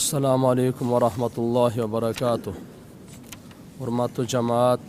Assalamu alaikum wa rahmatullahi wa barakatuh. Hurmatlı cemaat,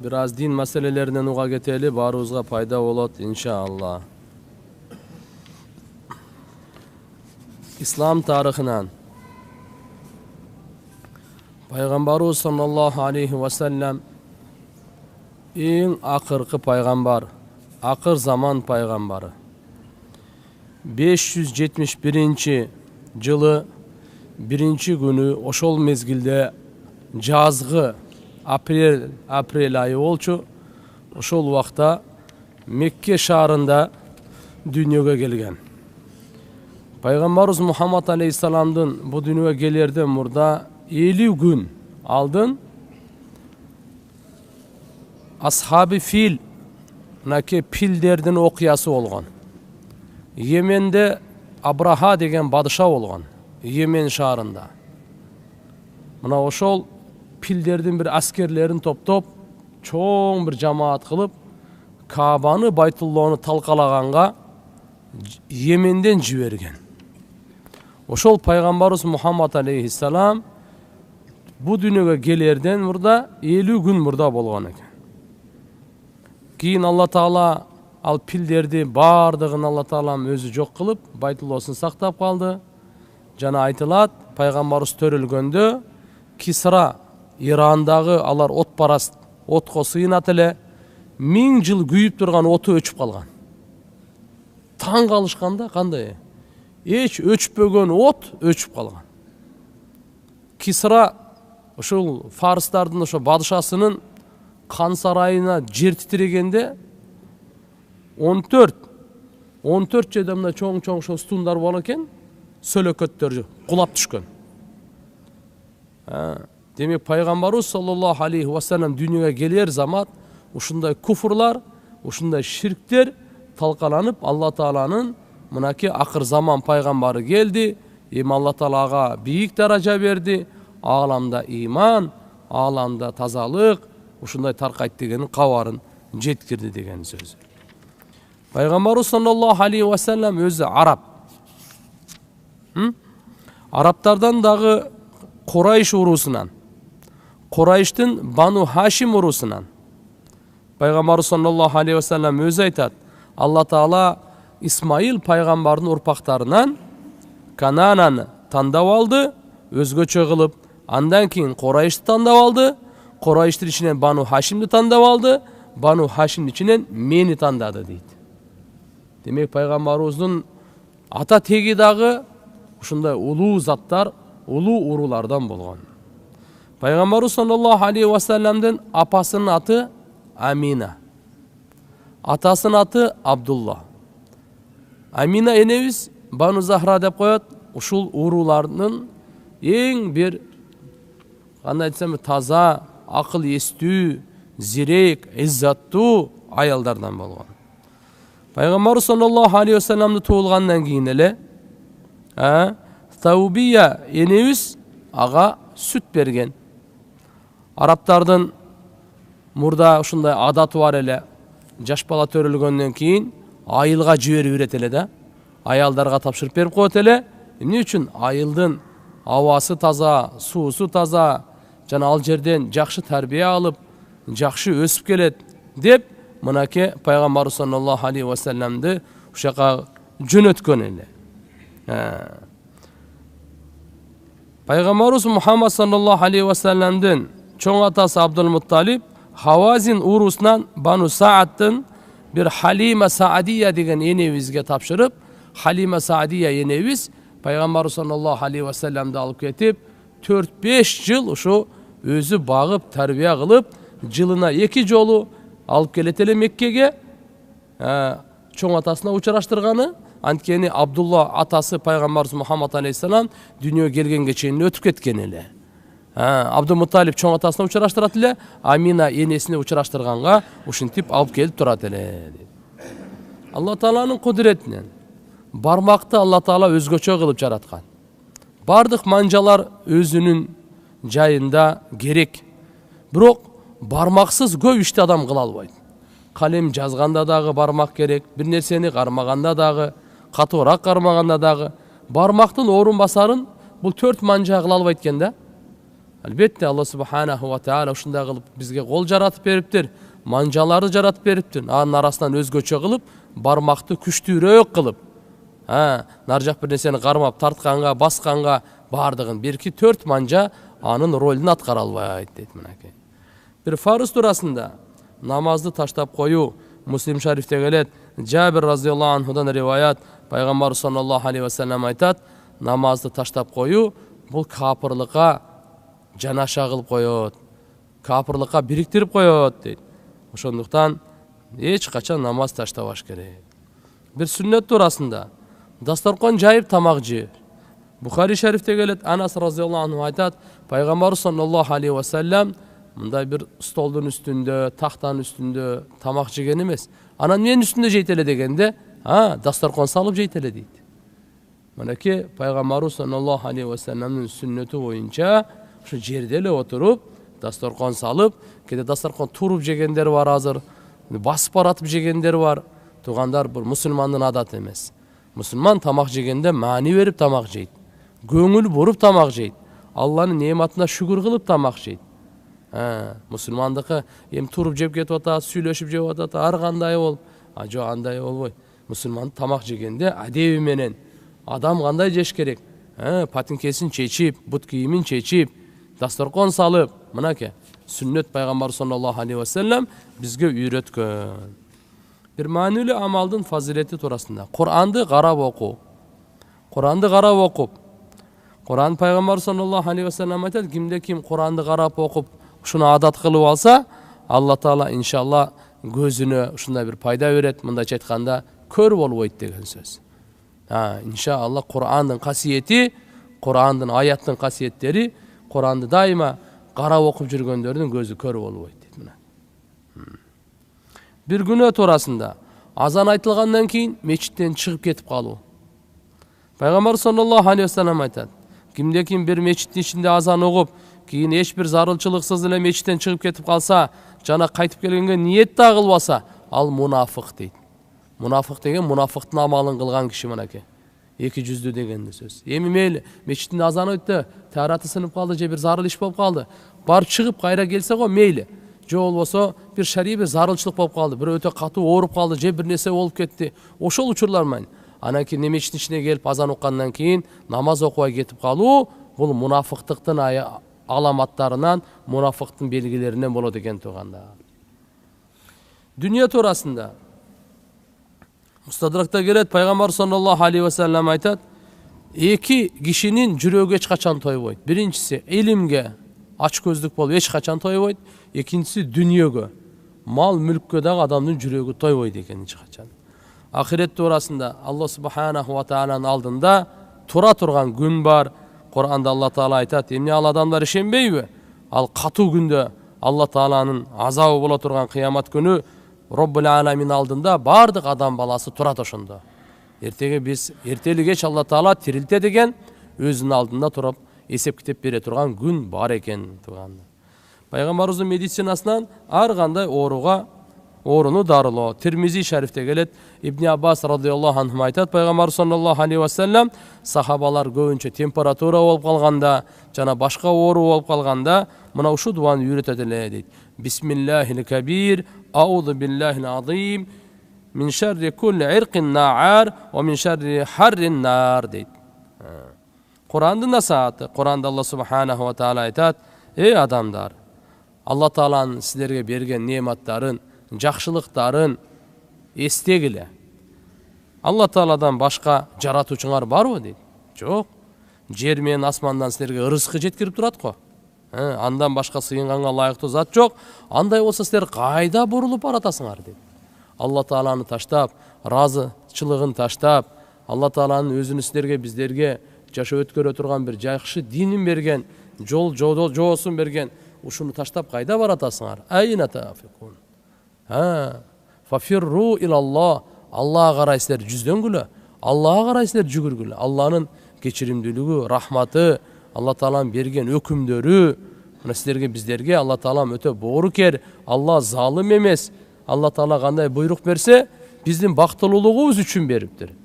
biraz din meselelerinden uğa geteli, barımızga payda olat inşallah. İslam tarihinden Peygamberimiz sallallahu aleyhi ve sellem en akırkı peygamber, akır zaman peygamberi. 571. Жылы 1 günü oşol mezgilde жазғы aprel ayı olçu. Oşol vaqta Mekke şahrında dünyaya gelgen. Peygamberimiz Muhammed Aleyhisselam'dın bu dünyaya gelirden burada 50 gün aldın. Ashab-ı Fil nake pillerden okuyası olgan. Yemen'de Abraha degen padişah olgan, Yemen şahrında. Mına oşol pillerden bir askerlerin toптоп, çoğun bir cemaat kılıp, Kaaba'nı, Baytullah'ını talqalaganga Yemen'den jibergen. Oşol Peygamberimiz Muhammed Aleyhisselam bu dünyaya gelerden burada 50 gün burada bolgan eken. Keyin Allah Taala al pillerdi bardığın Allah Taala'm özü жоқ kılıp Baytullah'ını saqtap kaldı. Jana aytılat Peygamberimiz törülgöndө Kisra İran'dağı alar ot parast otko sıyınat ele 1000 yıl güyüp durgan otu öçüp kalgan. Taң kalışkanda kanday? Hiç öçpögön ot öçüp kalgan. Kisra ошол Farslardын ошо падышасынын kan sarayına жер титирегенде 14 жадамда чоң шо стундар бол экен, сөлөкөттөр кулап түшкөн. Демек Пайгамбарыбыз саллаллаху алейхи ва саллям дүйнөгө келер замат ушундай куфурлар, ушундай ширктер талкаланып, Алла Тааланын мынакей акыр заман пайгамбары келди, эми Алла Таалага бийик даража берди, ааламда иман, ааламда тазалык ушундай таркайт дегенин кабарын жеткирди деген сөз. Peygamberimiz sallallahu aleyhi ve sellem özü Arap. Araplardan dağı Kurayş urusundan, Kurayş'tın Banu Haşim urusundan. Peygamberimiz sallallahu aleyhi ve sellem özü aytat. Allah Taala İsmail peygamberin urpaklarından Kanana'nı tandap aldı, özgöçe kılıp, andan keyin Kurayş'ты tandap aldı, Kurayş'tın içinden Banu Haşim'ni tandap aldı, Banu Haşim'nin içinden meni tandadı deydi. Demek Peygamberimizin ata tegi dağı ушундай улуу заттар, улуу уруулардан болгон. Peygamberimiz sallallahu aleyhi ve sellem'den apasının atı Amina. Atasının atı Abdullah. Amina enemiz Banu Zahra dep koyat. Ушул уруулардын эң bir кандай десем таза, акыл эстүү, зирек, иззаттуу аялдардан болгон. Peygamberimiz sallallahu aleyhi ve sellem'de tuğulgandan keyin ele Taubiya enemiz ağa süt bergen. Araptardın murda ушундай adatı var ele. Жаш бала төрөлгөндөн keyin айылга жиберип берет эле да. Аялдарга тапшырып берип коет эле. Эмне үчүн? Айылдын абасы таза, суусу таза, жана ал жерден жакшы тарбия алып, жакшы өсүп келет деп мынакей Peygamberimiz sallallahu aleyhi ve sellem'de uşaqa jönötkөн ele. Peygamberimiz Muhammed sallallahu aleyhi ve sellem'den çoğun atası Abdülmuttalib Havazin urusundan Banu Sa'd'ın bir Halime Sa'diye degen enevizge tapşırıp Halime Sa'diye eneviz Peygamberimiz sallallahu aleyhi ve sellem'de alıp ketip 4-5 yıl şu özü bağıp terbiye kılıp yılına 2 jolu alıp keleteli Mekke'ge çoğun atasına uçuraştırganı. Antkeni Abdullah atası Peygamberimiz Muhammed Aleyhisselam dünyaya gelgenge çeyini ötüp ketken ele. Abdülmuttalib çoğun atasına uçuraştırat ele, Amina enesine uçuraştırganga uşintip alıp kelip turat ele. Allah Taala'nın kudretinen barmakta Allah Taala özgöçö kılıp jaratkan. Bardık mancalar özünün jayında gerek. Bирок бармаксыз көп ишти адам кыла албайт. Kalem жазганда дагы бармак керек, бир нерсени кармаганда дагы, катуураак кармаганда дагы бармактын орун басарын бул 4 манжа кыла албайт экен да. Албетте Алла субханаху ва таала ушундай кылып бизге кол жаратып бериптир, манжаларды жаратып бериптир. Анын арасынан өзгөчө кылып, бармакты күчтүүрөөк кылып, нар жак бир нерсени кармап, тартканга, басканга бардыгын 1-2-4 манжа анын ролун аткара албайт дейт мынакей. Бир фарыз турасында намазды таштап коюу Муслим шарифте келет. Жабир разияллаху анхудан риваят, пайгамбар саллаллаху алейхи ва саллям айтат, намазды таштап коюу бул капырлыкка жанаша кылып коет, капырлыкка бириктирип коет дейт. Ошондуктан эч качан намаз таштабаш керек. Бир сүннөт турасында дастаркан жайып тамак жеп. Бухари шарифте келет, Анас разияллаху анху айтат, пайгамбар саллаллаху алейхи ва саллям мындай бир столдун үстүндө, тактанын үстүндө тамак жеген эмес. Анан эмненин үстүндө жейт эле дегенде, дастаркан салып жейт эле дейт. Мынакей пайгамбар саллаллаху алейхи ва саллямдын сүннөтү боюнча ушу жерде эле отуруп, дастаркан салып, кээде дастаркан туруп жегендер бар азыр, басып баратып жегендер бар. Тугандар, бул мусулмандын адаты эмес. Мусулман тамак жегенде маани берип тамак жейт. Көңүл буруп тамак жейт. Алланын неаматына шүгүр кылып тамак жейт. Мусулмандыкы эми туруп жеп кетип атат, сүйлөшүп жеп атат, ар кандай болуп, жок андай болбойт. Мусулман тамак жегенде адеби менен адам кандай жеш керек? Патинкесин чечип, бут кийимин чечип, дастаркан салып, мынакей сүннөт пайгамбар саллаллаху алейхи ва саллям бизге үйрөткөн. Бир маанилүү амалдын фазилети турасында Куранды карап окуу. Куранды карап окуп, Куран пайгамбар саллаллаху алейхи ва саллям айтат, кимде ким Куранды карап окуп, ушуну адат кылып алса, Алла таала иншалла көзүнө ушундай бир пайда берет, мындайча айтканда көр болбойт деген сөз. Иншалла Курандын касиети, Курандын аяттын касиеттери, Куранды дайыма карап окуп жүргөндөрдүн көзү көр болбойт дейт мына. Бир күнөө турасында азан айтылгандан кийин мечиттен чыгып кетип калуу. Пайгамбар саллаллаху алейхи ва саллям айтат, кимде ким бир мечиттин ичинде азан угуп, кийин эч бир зарылчылыксыз эле мечиттен чыгып кетип калса, жана кайтып келгенге ниет да кылбаса, ал мунафык дейт. Мунафык деген мунафыктын амалын кылган киши мынакей. Эки жүздүү дегенди сөз. Эми мейли, мечиттин азаны өттү, тараты сынып калды, же бир зарыл иш болуп калды. Барып чыгып кайра келсе го мейли. Же болбосо бир шарий бир зарылчылык болуп калды, бир өтө катуу ооруп калды, же бир нерсе болуп кетти. Ошол учурлар менен анан кийин мечиттин ичине келип азан уккандан кийин намаз окубай кетип калуу, бул мунафыктыктын аламаттарынан, мунафыктын белгилеринен болот экен туугандар. Дүнүйө туурасында Мустадракта келет, пайгамбар саллаллаху алейхи ва саллям айтат, эки кишинин жүрөгү эч качан тойбойт. Биринчиси илимге ач көздүк болуп эч качан тойбойт, экинчиси дүнүйөгө, мал мүлккө дагы адамдын жүрөгү тойбойт экен эч качан. Ахирет туурасында Алла субханаху ва тааланын алдында тура турган күн бар. Куранда Алла таала айтат, эмне ал адамдар ишенбейби? Ал катуу күндө Алла тааланын азабы боло турган кыямат күнү Роббул аламин алдында бардык адам баласы турат ошондо. Эртеги кеч Алла таала тирилте деген өзүнүн алдында туруп эсеп китеп бере турган күн бар экен туугандар. Пайгамбарыбыздын медицинасынан ар кандай ооруга ооруну дарылоо. Тирмизи шарифте келет, Ибн Аббас радиаллаху анху айтат, пайгамбар саллаллаху алейхи ва саллям сахабалар көбүнчө температура болуп калганда жана башка оору болуп калганда мына ушу дуаны үйрөтөт эле дейт. Бисмиллахил кабир, аузу биллахил азим, мин шарри кулли иркин наар ва мин шарри харрин нар дейт. Курандын насааты, Куранда Алла субханаху ва таала айтат, эй адамдар, Алла тааланын силерге берген неаматтарын, жакшылыктарын эстегиле. Алла тааладан башка жаратуучуңар барбы дейт. Жок. Жер менен асмандан силерге ырызкы жеткирип турат го. Андан башка сыйынганга лайыктуу зат жок. Андай болсо силер кайда бурулуп баратасыңар дейт. Алла тааланы таштап, разычылыгын таштап, Алла тааланын өзүнүн силерге биздерге жашоо өткөрө турган бир жакшы динин берген, жоосун берген, ушуну таштап кайда баратасыңар? Айна тафикун. Фафирру илаллах. Аллага карайсыздар жүздөнгүлө, Аллага карайсыздар жүгүргүлө. Алланын кечиримдүүлүгү, рахматы, Алла тааланын берген өкүмдөрү, мына силерге биздерге Алла таалам өтө боорукер, Алла залым эмес. Алла таала кандай буйрук берсе, биздин бактылуулугубуз үчүн бериптир.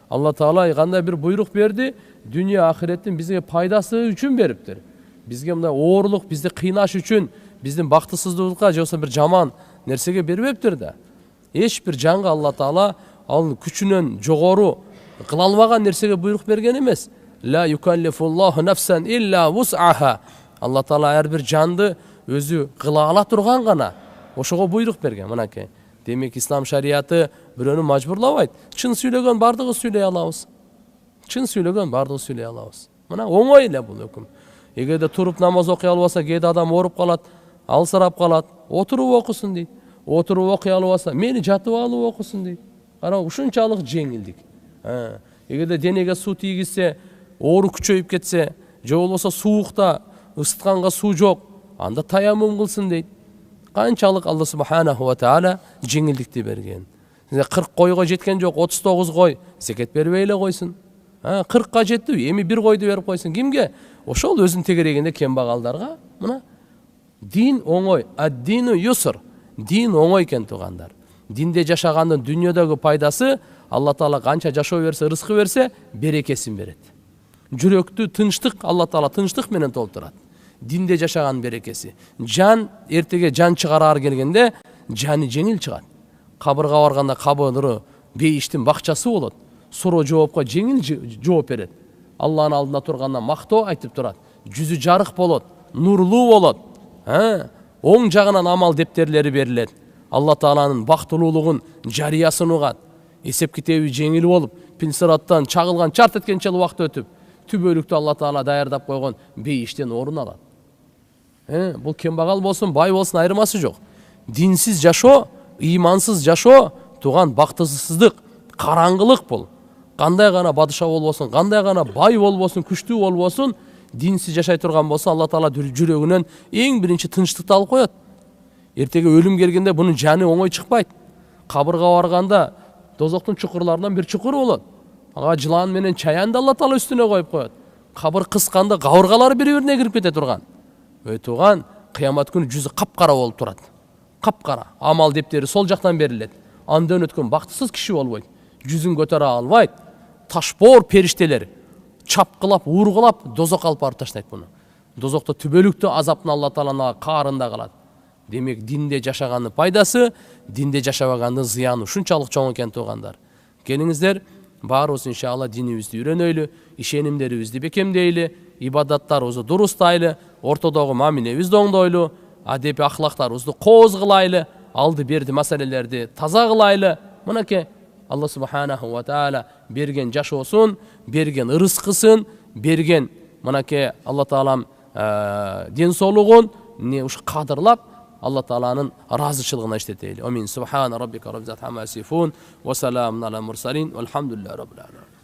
Алла Таала кандай бир буйрук берди, дүйнө ахиреттин бизге пайдасы үчүн бериптир. Бизге мындай оорлук, бизди кыйнаш үчүн, биздин бактысыздыкка же болбосо бир жаман нерсеге бербептир да. Эч бир жанга Алла Таала ал күчүнөн жогору кыла албаган нерсеге буйрук берген эмес. Ла юкаллифуллаху нафсан илля вус'аха. Алла Таала ар бир жанды өзү кыла ала турган гана ошого буйрук берген. Мынакей. Демек ислам шариаты бирөөнү мажбурлабайт. Чын сүйлөгөн бардыгы сүйлөй алабыз. Чын сүйлөгөн бардыгы сүйлөй алабыз. Мына оңой эле бул өкүм. Эгерде туруп намаз окуй албаса, кээде адам ооруп калат, алсырап калат, отуруп окусун дейт. Отуруп окуй албаса, мени жатып алып окусун дейт. Кара, ушунчалык жеңилдик. Эгерде денеге суу тийгизсе, оору күчөйүп кетсе, же болбосо суукта ысытканга суу жок, анда таяммум кылсын дейт. Канчалык Алла субханаху ва таала жеңилдикти берген. 40 койго жеткен жок, 39 кой, зекет бербей эле койсун. 40ка жетти, эми бир койду берип койсун. Кимге? Ошол өзүн тегерегенде кембагалдарга. Мына дин оңой, ад-дину юср. Дин оңой экен туугандар. Динде жашагандын дүйнөдөгү пайдасы Алла Таала канча жашоо берсе, рызкы берсе, берекесин берет. Жүрөктү тынчтык, Алла Таала тынчтык менен толтурат. Динде жашаган берекеси. Жан эртеге жан чыгараар келгенде жаны жеңил чыгат. Кабырга барганда кабыры бейиштин бакчасы болот. Суроо жоопко жеңил жооп берет. Алланын алдында турганда мактоо айтып турат. Жүзү жарык болот, нурлуу болот. Оң жагынан амал дептерлери берилет. Алла Тааланын бактылуулугун жарыясын угат. Эсеп китеби жеңил болуп, пилсираттан чагылган чарт эткенче убакыт өтүп, түбөлүктү Алла Таала даярдап койгон бейиштен орун алат. Бул кембагал болсун, бай болсун айырмасы жок. Динсиз жашоо, ыймансыз жашоо туган бактысыздык, караңгылык бул. Кандай гана падыша болбосун, кандай гана бай болбосун, күчтүү болбосун, динсиз жашай турган болсо Алла Таала жүрөгүнөн эң биринчи тынчтыкты алып коет. Эртеге өлүм келгенде бунун жаны оңой чыкпайт. Кабырга барганда дозоктун чукурларынан бир чукур болот. Ага жылан менен чаянды Алла Таала үстүнө коюп коет. Кабыр кысканда кабыргалары бири-бирине кирип кете турган. Туган, кыямат күнү жүзү капкара болуп турат. Капкара. Амал дептери сол жактан берилет. Андан өткөн бактысыз киши болбойт. Жүзүн көтөрө албайт. Ташбоор периштелер чапкылап, ургулап, дозок алып барып таштайт буну. Дозокто түбөлүктүү азаптын Алла Тааланын каарында калат. Демек динде жашагандын пайдасы, динде жашабагандын зыяны ушунчалык чоң экен туугандар. Келиңиздер, баарыбыз иншалла динибизди үйрөнөйлү, ишенимдерибизди бекемдейли, ибадаттарыбызды дурустайлы, ортодогу мамилебизди оңдойлу, адеби ахлактарыбызды кооз кылайлы, алды берди маселелерди таза кылайлы. Мынакей Алла субханаху ва таала берген жашоосун, берген ырыскысын, берген мынакей Алла Таалам ден соолугун ушу кадырлап Алла Тааланын ыраазычылыгына иштетейли. Амин. Субхана раббика раббил иzzati амма ясифун ва саламун алал мурсалин валхамдулиллахи раббил аламин.